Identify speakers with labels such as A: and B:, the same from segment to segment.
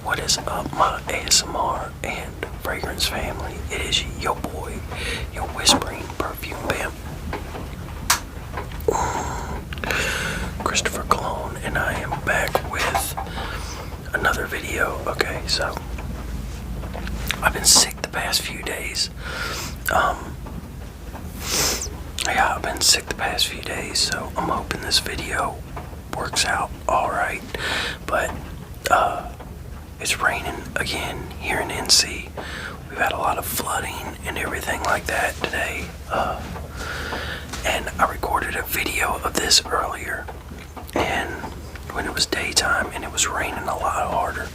A: What is up, my ASMR and fragrance family? It is your boy, your whispering perfume pimp, Christopher Cologne, and I am back with another video. Okay, so I've been sick the past few days. Yeah, I've been sick the past few days, so I'm hoping this video works out alright. But it's raining again here in NC. We've had a lot of flooding and everything like that today. And I recorded a video of this earlier, and when it was daytime and it was raining a lot harder.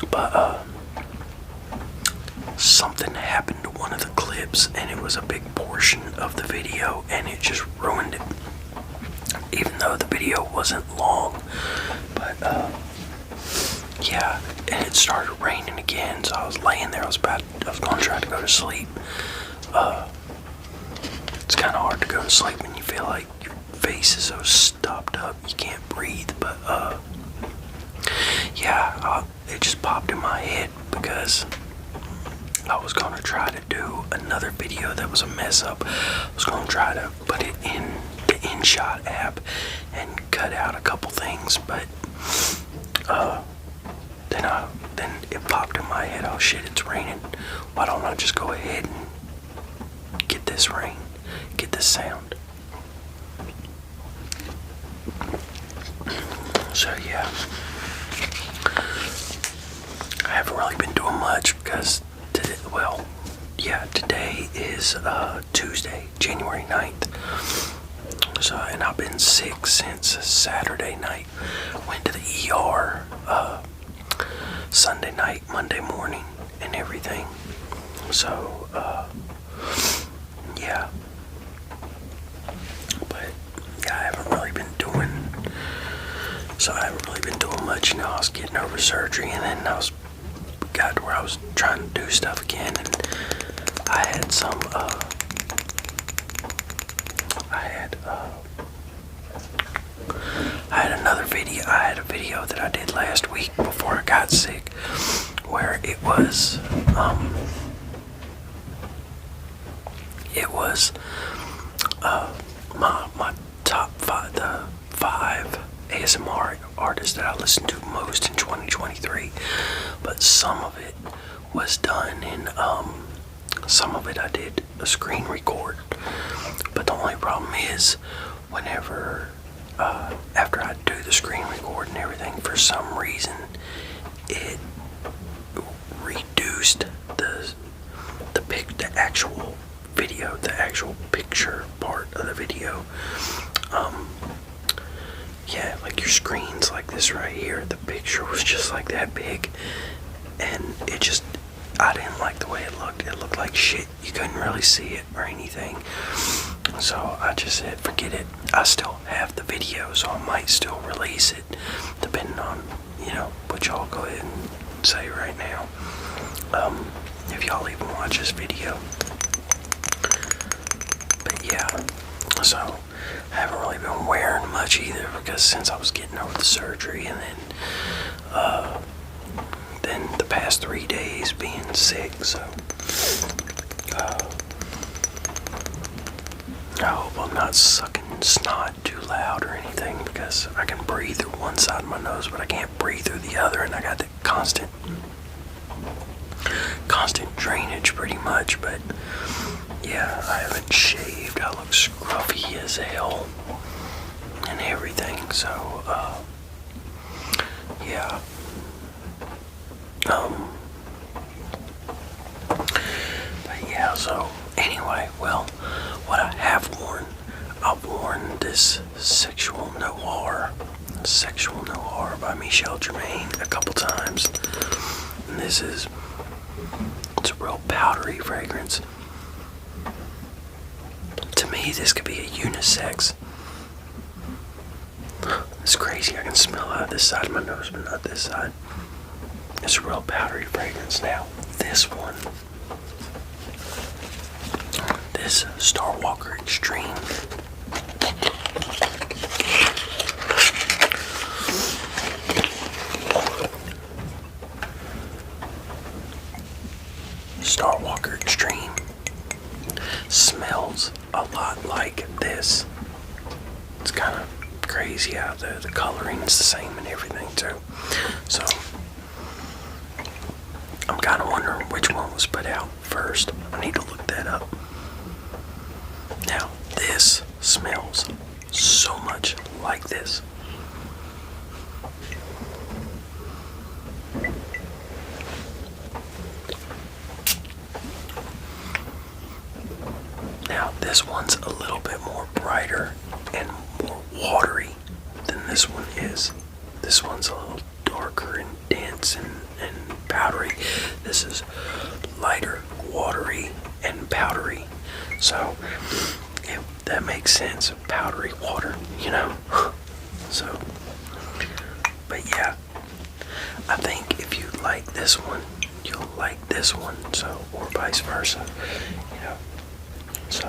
A: But something happened to one of the clips, and it was a big portion of the video, and it just ruined it. Even though the video wasn't long, but yeah, and it started raining again, so I was laying there. I was gonna try to go to sleep. It's kind of hard to go to sleep when you feel like your face is so stopped up you can't breathe. But yeah, it just popped in my head because I was gonna try to do another video that was a mess up. I was gonna try to put it in the InShot app and cut out a couple things, but then it popped in my head, oh shit, it's raining. Why don't I just go ahead and get this rain, get this sound? So yeah, I haven't really been doing much because today is Tuesday, January 9th. So, and I've been sick since Saturday night. Went to the ER Sunday night, Monday morning, and everything. So, yeah. But yeah, I haven't really been doing. So I haven't really been doing much. You know, I was getting over surgery, and then got to where I was trying to do stuff again, and I had some. I had another video. I had a video that I did last week before I got sick, where it was my top five, the 5 ASMR artists that I listened to most in 2023. But some of it was done in some of it I did a screen record. But the only problem is, whenever after I do the screen record and everything, for some reason it reduced the actual video, the actual picture part of the video. Yeah, like your screen's like this right here. The picture was just like that big, and I didn't like the way it looked. It looked like shit. You couldn't really see it or anything. So I just said, forget it. I still have the video, so I might still release it, depending on, what y'all go ahead and say right now. If y'all even watch this video. But yeah, so I haven't really been wearing much either, because since I was getting over the surgery, and then the past 3 days being sick, so I hope I'm not sucking snot too loud or anything, because I can breathe through one side of my nose, but I can't breathe through the other, and I got that constant drainage pretty much. But yeah, I haven't shaved. I look scruffy as hell and everything, so yeah. But yeah, so anyway, well, what I have worn, I've worn this Sexual Noir by Michel Germain a couple times. And it's a real powdery fragrance. To me, this could be a unisex. It's crazy, I can smell out of this side of my nose, but not this side. It's a real powdery fragrance. Now, this one, this Star Walker Extreme, crazy how the coloring's the same and everything too. So I'm kind of wondering which one was put out first. I need to look that up. Now, this smells so much like this. Now, this one's a little bit more brighter and more watery than this one is. This one's a little darker and dense and powdery. This is lighter, watery, and powdery. So, that makes sense. Powdery water, you know? So, but yeah, I think if you like this one, you'll like this one, so, or vice versa, you know? So,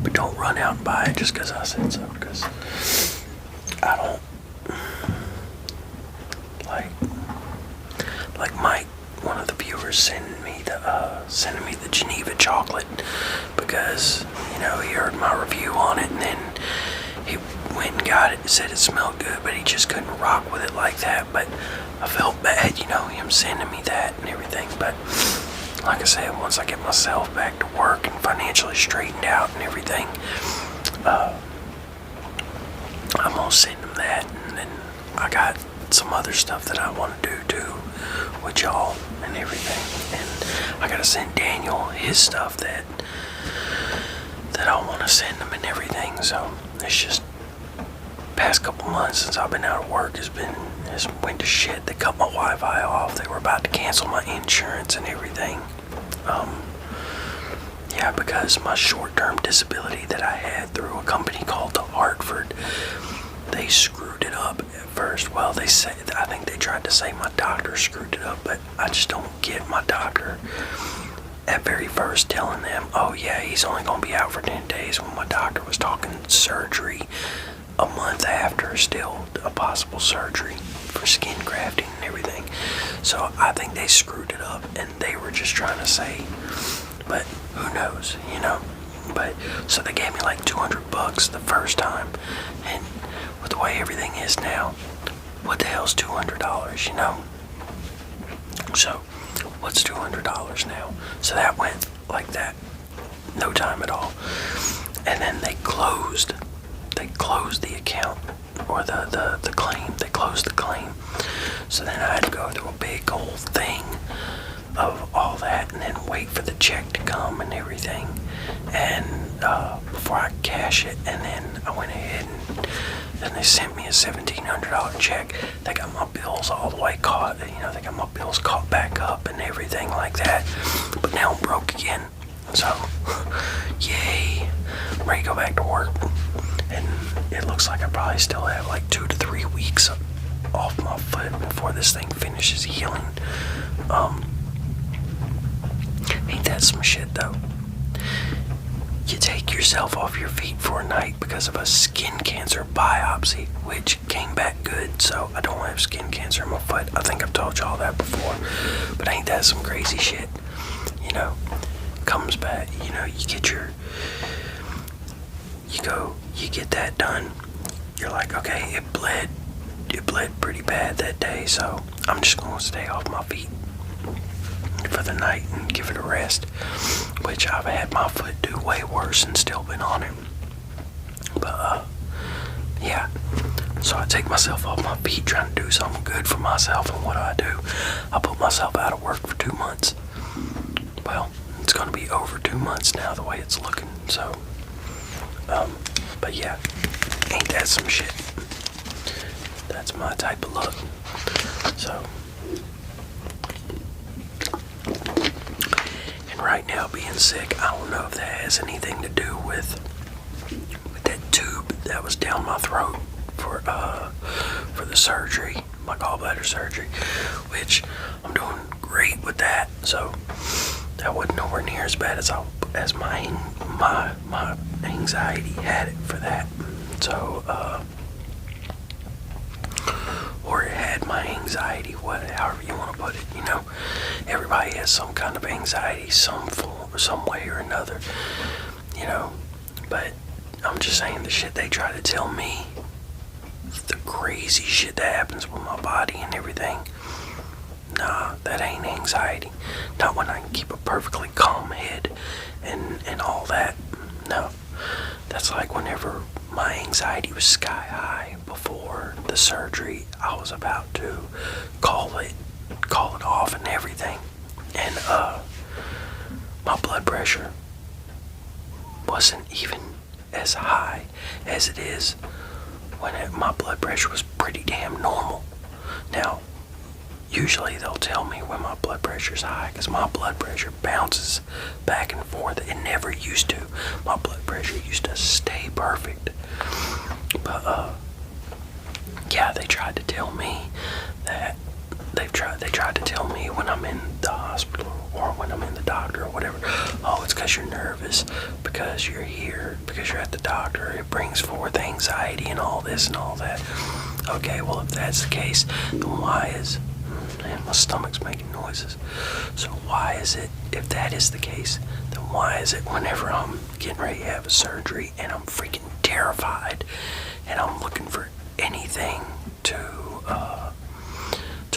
A: but don't run out and buy it just because I said so, because I don't like Mike, one of the viewers, sending me the Geneva chocolate because, you know, he heard my review on it and then he went and got it and said it smelled good, but he just couldn't rock with it like that. But I felt bad, you know, him sending me that and everything. But like I said, once I get myself back to work and financially straightened out and everything, I'm gonna send him that. And then I got some other stuff that I want to do too with y'all and everything. And I gotta send Daniel his stuff that I want to send him and everything. So it's just past couple months since I've been out of work has went to shit. They cut my Wi-Fi off. They were about to cancel my insurance and everything. Yeah, because my short-term disability that I had through a company called the Hartford, they screwed it up at first. Well, I think they tried to say my doctor screwed it up, but I just don't get my doctor at very first telling them, oh yeah, he's only going to be out for 10 days when my doctor was talking surgery a month after, still a possible surgery for skin grafting and everything. So I think they screwed it up and they were just trying to say, but who knows, you know. But so they gave me like $200 the first time, and with the way everything is now, what the hell's $200, you know? So what's $200 now? So that went like that, no time at all. And then they closed the account, or the claim. They closed the claim. So then I had to go through a big old thing of all that and then wait for the check to come and everything, and before I could cash it. And then I went ahead and they sent me a $1,700 check. They got my bills all the way caught, you know, they got my bills caught back up and everything like that. But now I'm broke again. So, yay, I'm ready to go back to work. And it looks like I probably still have like 2 to 3 weeks off my foot before this thing finishes healing. Ain't that some shit though? You take yourself off your feet for a night because of a skin cancer biopsy, which came back good, so I don't have skin cancer in my foot. I think I've told y'all that before, but ain't that some crazy shit? You know, comes back, you know, you get that done. You're like, okay, it bled pretty bad that day, so I'm just gonna stay off my feet for the night and give it a rest, which I've had my foot do way worse and still been on it. But yeah, so I take myself off my feet trying to do something good for myself, and what do? I put myself out of work for 2 months. Well, it's gonna be over 2 months now the way it's looking. So but yeah, ain't that some shit? That's my type of look. So, and right now being sick, I don't know if that has anything to do with that tube that was down my throat for the surgery, my gallbladder surgery, which I'm doing great with that. So that wasn't nowhere near as bad as my anxiety had it for that. So or it had my anxiety, however you want to put it. You know, everybody has some kind of anxiety, some way or another. You know, but I'm just saying the shit they try to tell me, the crazy shit that happens with my body and everything. Nah, that ain't anxiety. Not when I can keep a perfectly calm head and all that. No. That's like whenever my anxiety was sky high before the surgery, I was about to call it off and everything. And my blood pressure wasn't even as high as it is when my blood pressure was pretty damn normal. Now, usually they'll tell me when my blood pressure's high because my blood pressure bounces back and forth. It never used to. My blood pressure used to stay perfect. But yeah, they tried to tell me that they tried to tell me when I'm in the hospital or when I'm in the doctor or whatever, oh, it's because you're nervous, because you're here, because you're at the doctor, it brings forth anxiety and all this and all that. Okay, well, if that's the case, then why is, man, my stomach's making noises. So why is it, if that is the case, then why is it whenever I'm getting ready to have a surgery and I'm freaking terrified and I'm looking for anything to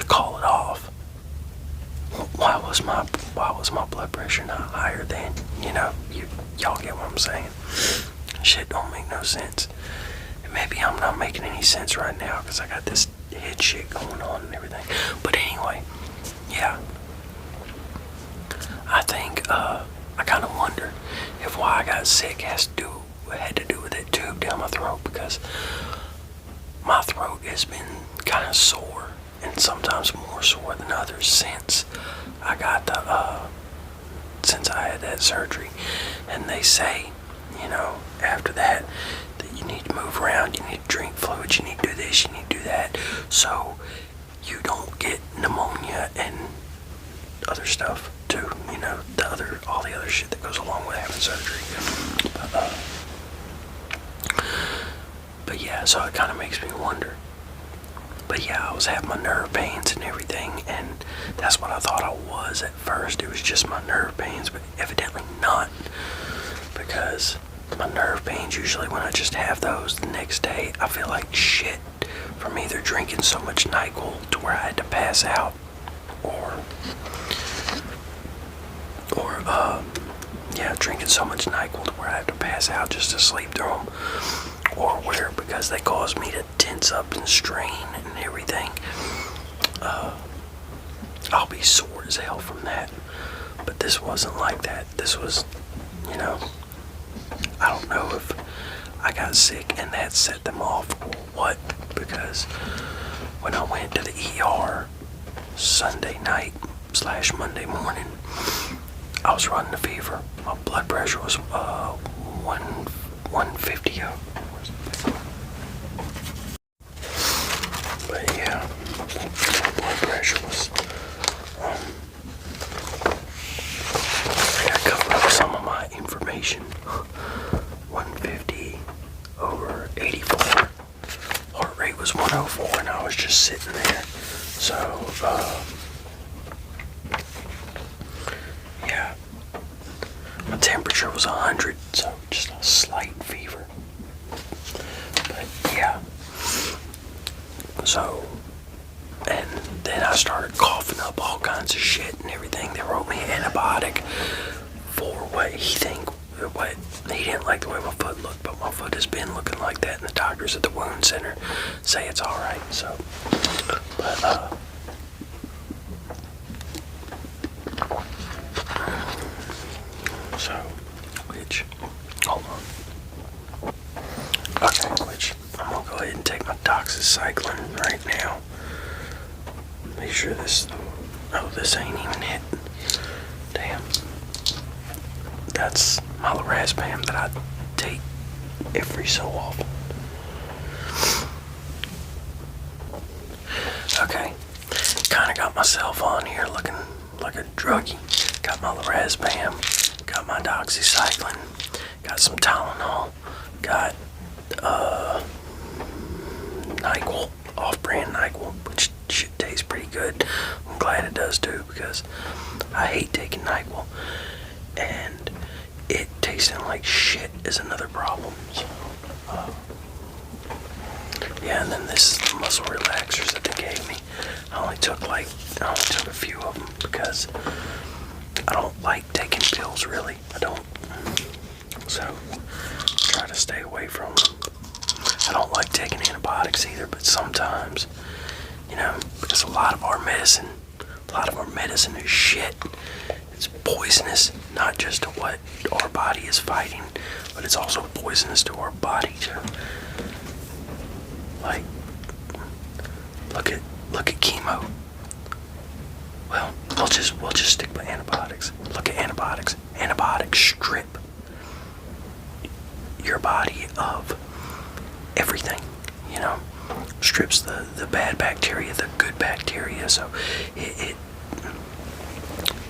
A: call it off, why was my blood pressure not higher then? Y'all get what I'm saying? Shit don't make no sense. And maybe I'm not making any sense right now because I got this head shit going on and everything. But anyway, yeah. I think I kind of wonder if why I got sick had to do with that tube down my throat, because my throat has been kind of sore, and sometimes more sore than others since I got since I had that surgery. And they say, after that you need to move around, you need to drink fluids, you need to do this, you need to do that, so you don't get pneumonia and other stuff too, all the other shit that goes along with having surgery. But yeah, so it kind of makes me wonder. But yeah, I was having my nerve pains and everything, and that's what I thought I was at first. It was just my nerve pains, but evidently not, because my nerve pains, usually when I just have those, the next day I feel like shit from either drinking so much NyQuil to where I had to pass out, or drinking so much NyQuil to where I had to pass out just to sleep through them, or where, because they cause me to tense up and strain and everything, I'll be sore as hell from that. But this wasn't like that. This was, I don't know if I got sick and that set them off or what, because when I went to the ER Sunday night / Monday morning, I was running a fever. My blood pressure was 150. But yeah, my blood pressure was, I gotta cover up some of my information. 150 over 84. Heart rate was 104 and I was just sitting there. So, yeah. My temperature was 100, so just a slight fever. But yeah. So, and then I started coughing up all kinds of shit and everything. They wrote me an antibiotic for what he didn't like the way my foot looked, but my foot has been looking like that, and the doctors at the wound center say it's alright. So, but hold on. Okay, I'm gonna go ahead and take my doxycycline right now. Make sure this ain't even it. Damn. That's my lorazepam that I take every so often. Okay, kinda got myself on here looking like a druggie. Got my lorazepam, got my doxycycline, got some Tylenol, got NyQuil, off-brand NyQuil, which shit tastes pretty good. I'm glad it does too, because I hate taking NyQuil, and it tasting like shit is another problem. So Yeah, and then this is the muscle relaxers that they gave me. I only took a few of them because I don't like taking pills, really. I don't. So, try to stay away from them. I don't like taking antibiotics either, but sometimes, because a lot of our medicine is shit. It's poisonous, not just to what our body is fighting, but it's also poisonous to our body too. Like, look at chemo. Well, we'll just stick with antibiotics. Look at antibiotics. Antibiotics strip your body of everything, strips the bad bacteria, the good bacteria, so it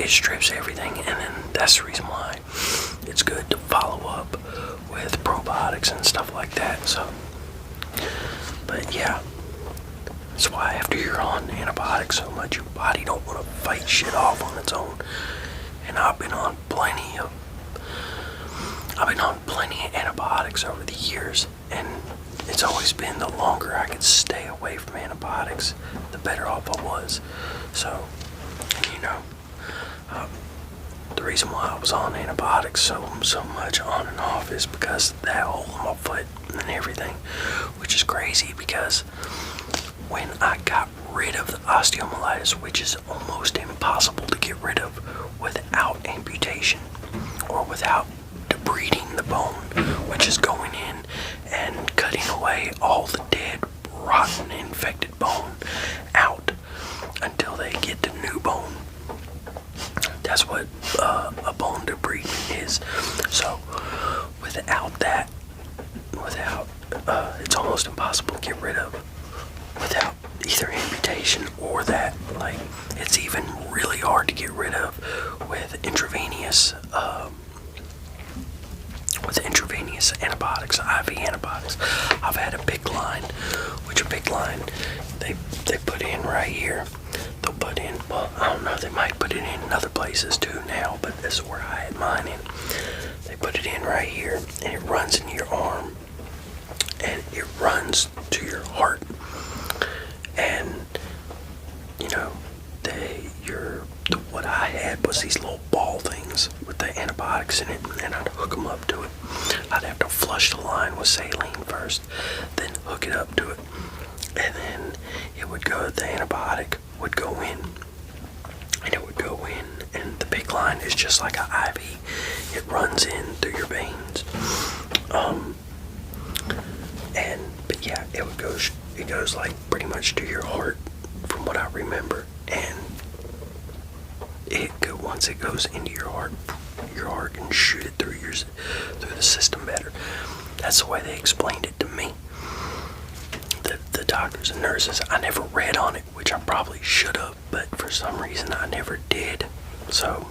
A: strips everything, and then that's the reason why it's good to follow up with probiotics and stuff like that. So, but yeah, that's why after you're on antibiotics so much, your body don't want to fight shit off on its own. And I've been on plenty of antibiotics over the years, and it's always been the longer I could stay away from antibiotics, the better off I was. So, the reason why I was on antibiotics so much on and off is because of that hole in my foot and everything, which is crazy because when I got rid of the osteomyelitis, which is almost impossible to get rid of without amputation or without debriding the bone, which is going in and cutting away all the dead, rotten, infected bone out until they get the new bone. That's what a bone debridement is. So without that, it's almost impossible to get rid of without either amputation or that. Like, it's even really hard to get rid of with intravenous antibiotics, IV antibiotics. I've had a PICC line, which a PICC line they put in right here. They'll put in, well, I don't know, they might put it in other places too now, but this is where I had mine in. They put it in right here, and it runs into your arm, and it runs to your heart. And what I had was these little ball things with the antibiotics in it, and I'd hook them up to it. I'd have to flush the line with saline first, then hook it up to it, and then the antibiotic would go in, and the PICC line is just like an IV. It runs in through your veins, but yeah, it goes like pretty much to your heart, from what I remember, and once it goes into your heart can shoot it through the system better. That's the way they explained it to me. The doctors and nurses, I never read on it, which I probably should have, but for some reason I never did. So,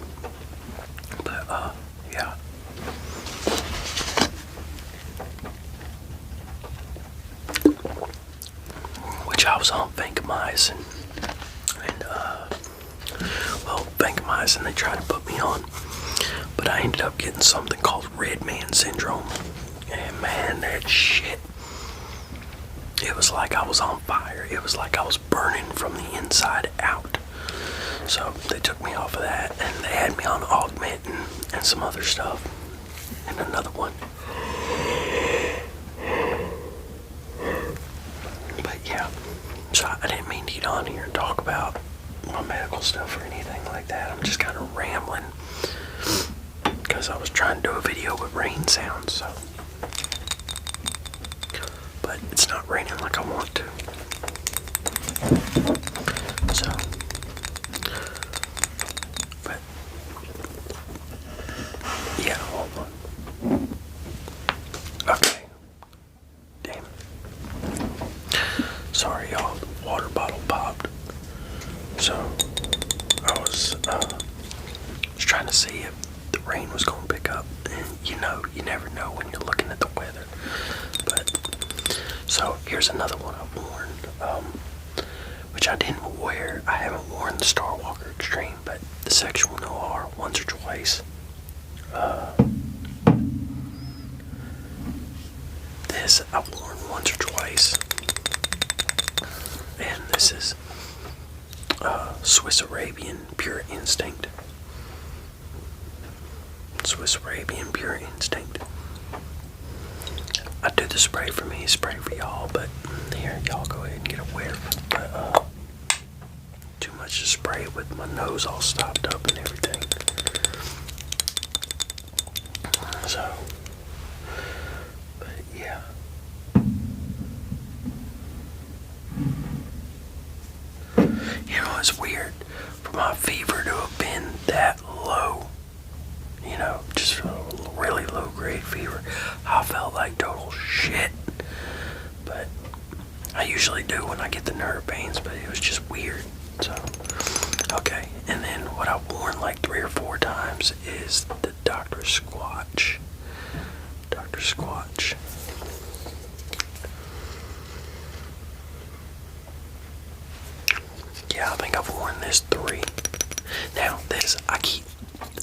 A: but yeah. Which I was on vancomycin, and vancomycin they tried to put me on, but I ended up getting something called red man syndrome, and man, that shit, it was like I was on fire. It was like I was burning from the inside out. So they took me off of that, and they had me on Augmentin and some other stuff, and another one. But yeah, so I didn't mean to get on here and talk about my medical stuff or anything like that. I'm just kind of rambling because I was trying to do a video with rain sounds, so. But it's not raining like I want to. So, but yeah, hold on. Okay. Damn. Sorry, y'all. The water bottle popped. So I was trying to see if the rain was going to pick up, and you never know when you're looking at the weather. But so here's another one I've worn, which I didn't wear. I haven't worn the Star Walker Extreme, but the Sexual Noir once or twice. This I've worn once or twice. this is Swiss Arabian Pure Instinct. Swiss Arabian Pure Instinct. I do the spray for me, spray for y'all, but here, y'all go ahead and get a whiff. But, too much to spray with my nose all stopped up and everything. So, but yeah. You know, it's weird for my fever to have been that low. You know, just a really low grade fever. I felt like total shit. But I usually do when I get the nerve pains, but it was just weird. So, okay. And then what I've worn like 3 or 4 times is the Dr. Squatch. Dr. Squatch. Yeah, I think I've worn this 3. Now, this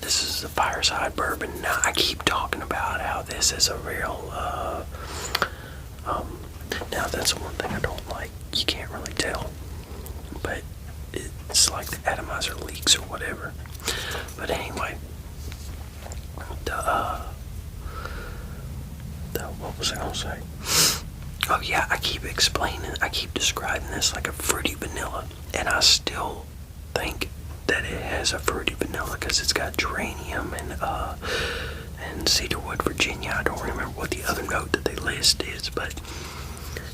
A: is a fireside bourbon. Now, I keep talking about how this is a real, now that's one thing I don't like. You can't really tell. But it's like the atomizer leaks or whatever. But anyway, what was I gonna say? Oh yeah, I keep describing this like a fruity vanilla, and I still think that it has a fruity vanilla because it's got geranium and cedarwood, Virginia. I don't remember what the other note that they list is, but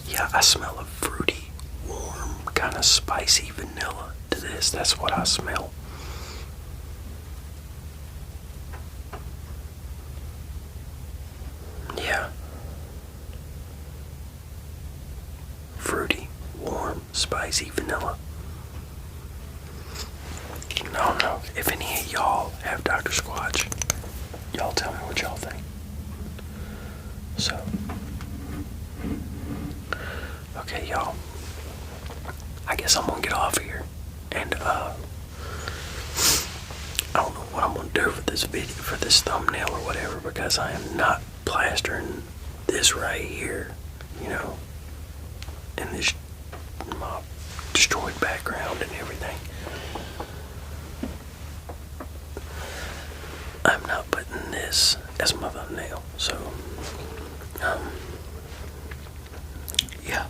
A: yeah, I smell a fruity, warm, kind of spicy vanilla to this. That's what I smell. Yeah. Fruity, warm, spicy vanilla. I don't know if any of y'all have Dr. Squatch. Y'all tell me what y'all think. So, okay, y'all. I guess I'm gonna get off here, and I don't know what I'm gonna do for this video, for this thumbnail or whatever, because I am not plastering this right here, you know, and this my destroyed background and everything. I'm not putting this as my thumbnail, so yeah.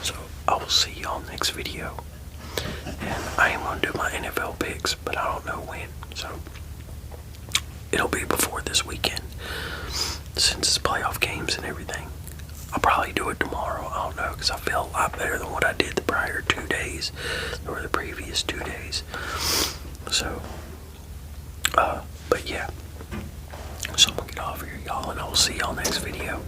A: So I will see y'all next video, and I am gonna do my NFL picks, but I don't know when, so it'll be before this weekend since it's playoff games and everything. I'll probably do it tomorrow. I don't know, because I feel a lot better than what I did the prior 2 days, or the previous 2 days. So, but yeah. So I'm gonna get off here, y'all, and I will see y'all next video.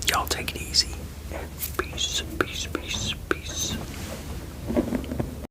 A: Y'all take it easy, and peace, peace, peace, peace.